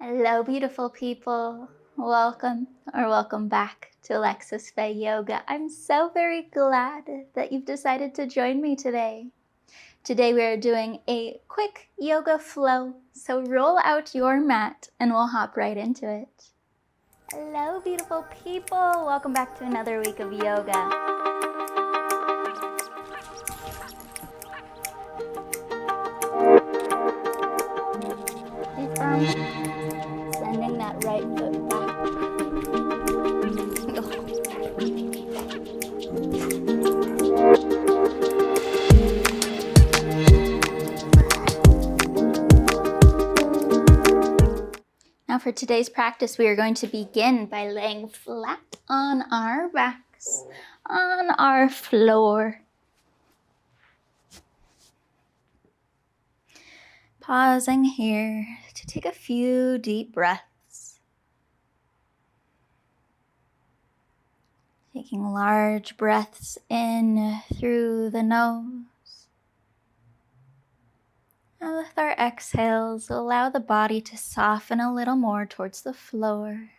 Hello, beautiful people. Welcome back to Alexis Faye Yoga. I'm so very glad that you've decided to join me today. Today we are doing a quick yoga flow, so roll out your mat and we'll hop right into it. Hello, beautiful people. Welcome back to another week of yoga. Stay firm. Sending that right foot back. Now for today's practice, we are going to begin by laying flat on our backs, on our floor. Pausing here to take a few deep breaths. Taking large breaths in through the nose. And with our exhales, allow the body to soften a little more towards the floor.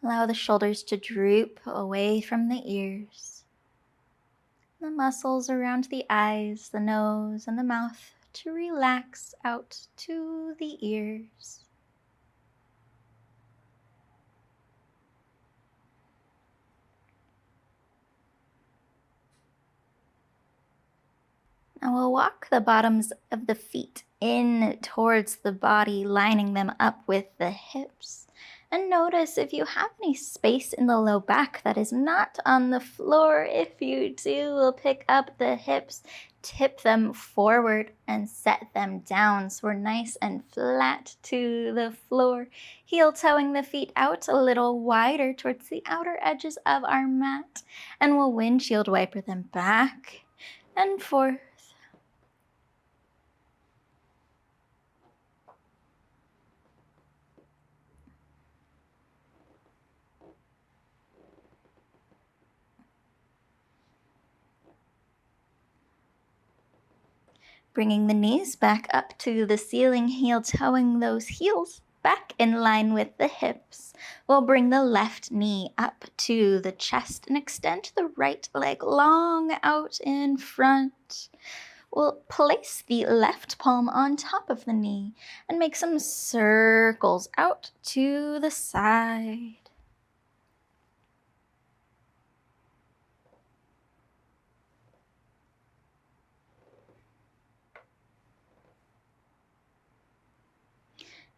Allow the shoulders to droop away from the ears. The muscles around the eyes, the nose, and the mouth to relax out to the ears. Now we'll walk the bottoms of the feet in towards the body, lining them up with the hips. And notice if you have any space in the low back that is not on the floor. If you do, we'll pick up the hips, tip them forward, and set them down so we're nice and flat to the floor. Heel toeing the feet out a little wider towards the outer edges of our mat. And we'll windshield wiper them back and forth. Bringing the knees back up to the ceiling, heel toeing those heels back in line with the hips. We'll bring the left knee up to the chest and extend the right leg long out in front. We'll place the left palm on top of the knee and make some circles out to the side.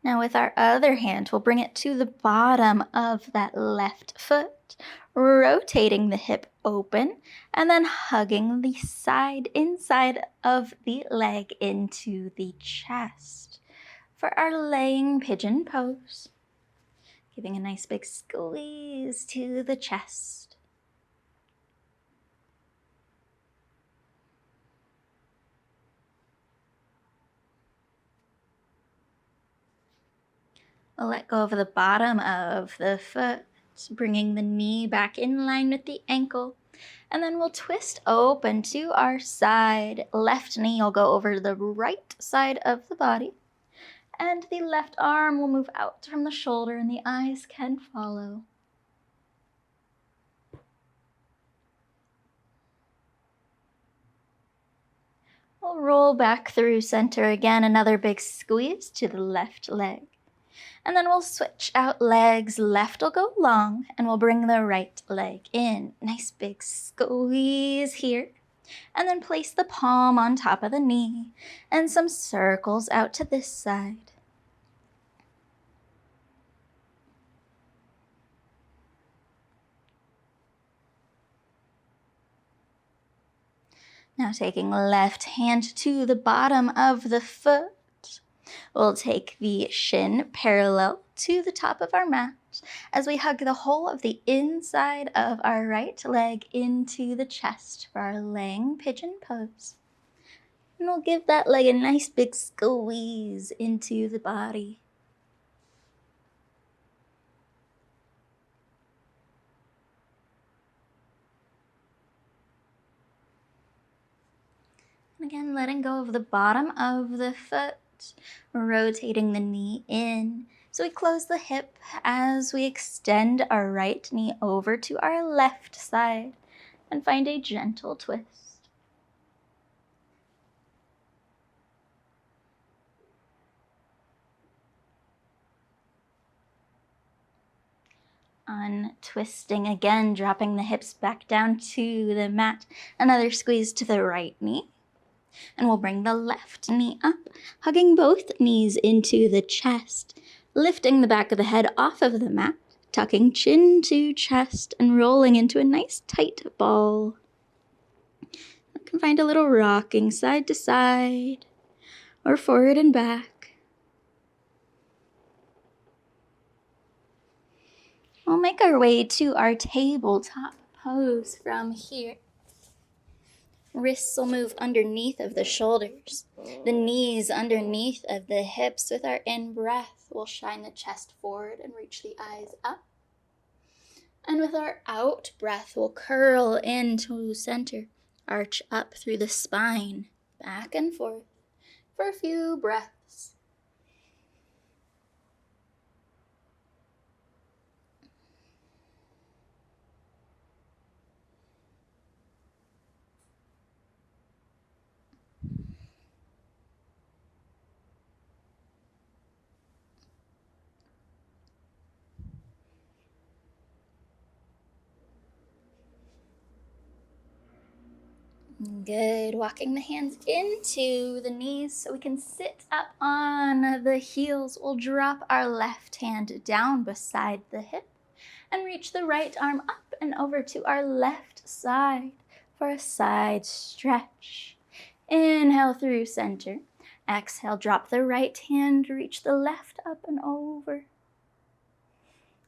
Now with our other hand, we'll bring it to the bottom of that left foot, rotating the hip open, and then hugging the inside of the leg into the chest for our laying pigeon pose. Giving a nice big squeeze to the chest. We'll let go of the bottom of the foot, bringing the knee back in line with the ankle. And then we'll twist open to our side. Left knee will go over the right side of the body. And the left arm will move out from the shoulder and the eyes can follow. We'll roll back through center again, another big squeeze to the left leg. And then we'll switch out legs. Left will go long, and we'll bring the right leg in. Nice big squeeze here. And then place the palm on top of the knee, and some circles out to this side. Now taking left hand to the bottom of the foot. We'll take the shin parallel to the top of our mat as we hug the whole of the inside of our right leg into the chest for our laying pigeon pose. And we'll give that leg a nice big squeeze into the body. And again, letting go of the bottom of the foot. Rotating the knee in So we close the hip as we extend our right knee over to our left side and find a gentle twist. Untwisting again, dropping the hips back down to the mat. Another squeeze to the right knee. And we'll bring the left knee up, hugging both knees into the chest, lifting the back of the head off of the mat, tucking chin to chest, and rolling into a nice tight ball. You can find a little rocking side to side, or forward and back. We'll make our way to our tabletop pose from here. Wrists will move underneath of the shoulders. The knees underneath of the hips. With our in-breath, we'll shine the chest forward and reach the eyes up. And with our out-breath, we'll curl into center. Arch up through the spine, back and forth for a few breaths. Good. Walking the hands into the knees so we can sit up on the heels. We'll drop our left hand down beside the hip and reach the right arm up and over to our left side for a side stretch. Inhale through center. Exhale, drop the right hand, reach the left up and over. And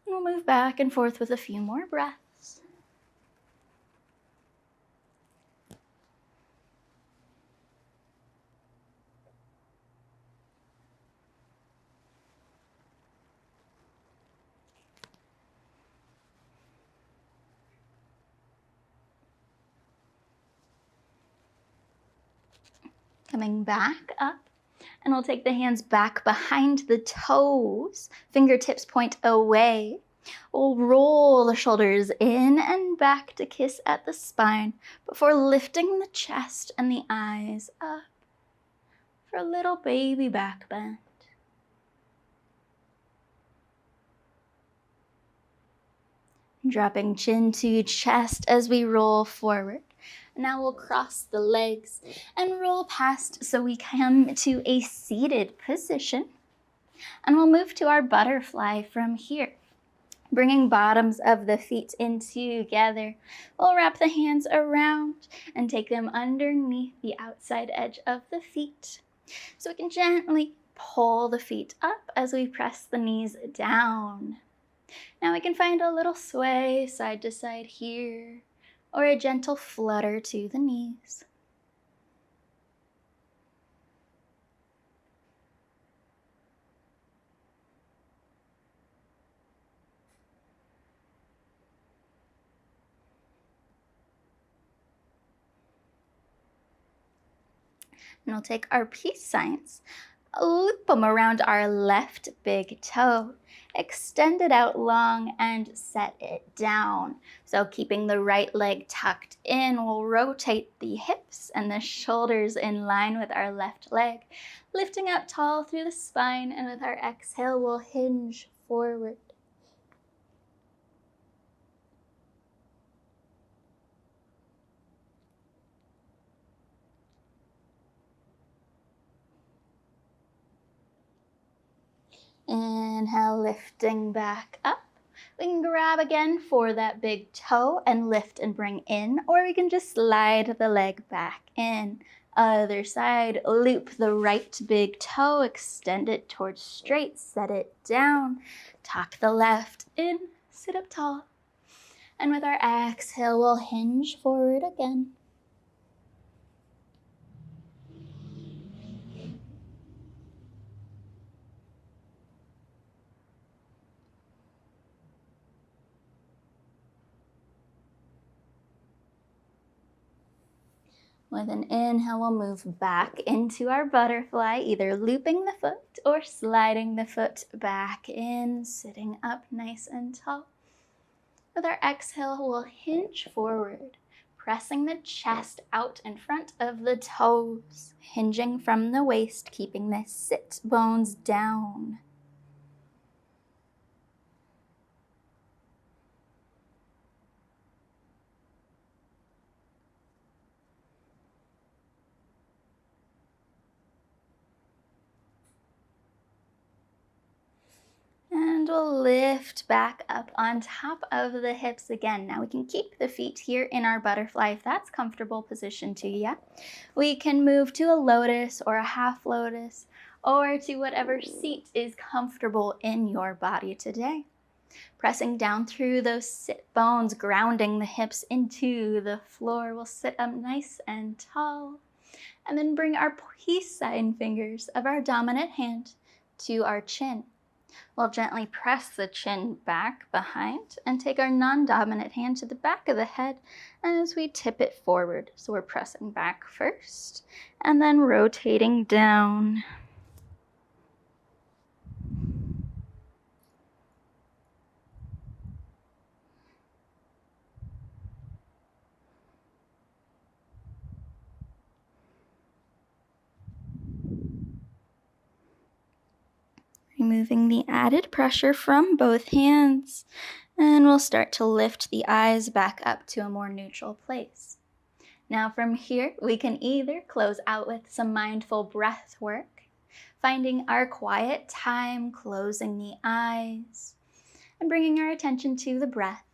we'll move back and forth with a few more breaths. Coming back up, and we'll take the hands back behind the toes. Fingertips point away. We'll roll the shoulders in and back to kiss at the spine before lifting the chest and the eyes up for a little baby back bend. Dropping chin to chest as we roll forward. Now we'll cross the legs and roll past so we come to a seated position. And we'll move to our butterfly from here. Bringing bottoms of the feet in together. We'll wrap the hands around and take them underneath the outside edge of the feet. So we can gently pull the feet up as we press the knees down. Now we can find a little sway side to side here, or a gentle flutter to the knees. And we'll take our peace signs, loop them around our left big toe, extend it out long and set it down. So keeping the right leg tucked in, we'll rotate the hips and the shoulders in line with our left leg, lifting up tall through the spine, and with our exhale, we'll hinge forward. Inhale, lifting back up. We can grab again for that big toe and lift and bring in, or we can just slide the leg back in. Other side, loop the right big toe, extend it towards straight, set it down, tuck the left in, sit up tall. And with our exhale, we'll hinge forward again. With an inhale, we'll move back into our butterfly, either looping the foot or sliding the foot back in, sitting up nice and tall. With our exhale, we'll hinge forward, pressing the chest out in front of the toes, hinging from the waist, keeping the sit bones down. And we'll lift back up on top of the hips again. Now we can keep the feet here in our butterfly if that's comfortable position to you. We can move to a lotus or a half lotus or to whatever seat is comfortable in your body today. Pressing down through those sit bones, grounding the hips into the floor. We'll sit up nice and tall. And then bring our peace sign fingers of our dominant hand to our chin. We'll gently press the chin back behind and take our non-dominant hand to the back of the head as we tip it forward. So we're pressing back first and then rotating down. Removing the added pressure from both hands, and we'll start to lift the eyes back up to a more neutral place. Now from here, we can either close out with some mindful breath work, finding our quiet time, closing the eyes, and bringing our attention to the breath.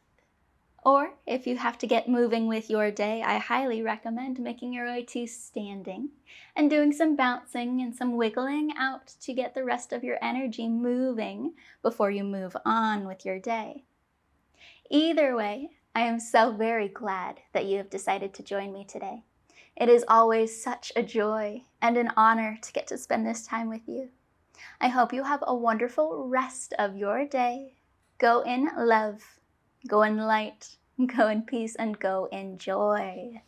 Or if you have to get moving with your day, I highly recommend making your way to standing and doing some bouncing and some wiggling out to get the rest of your energy moving before you move on with your day. Either way, I am so very glad that you have decided to join me today. It is always such a joy and an honor to get to spend this time with you. I hope you have a wonderful rest of your day. Go in love. Go in light, go in peace, and go in joy.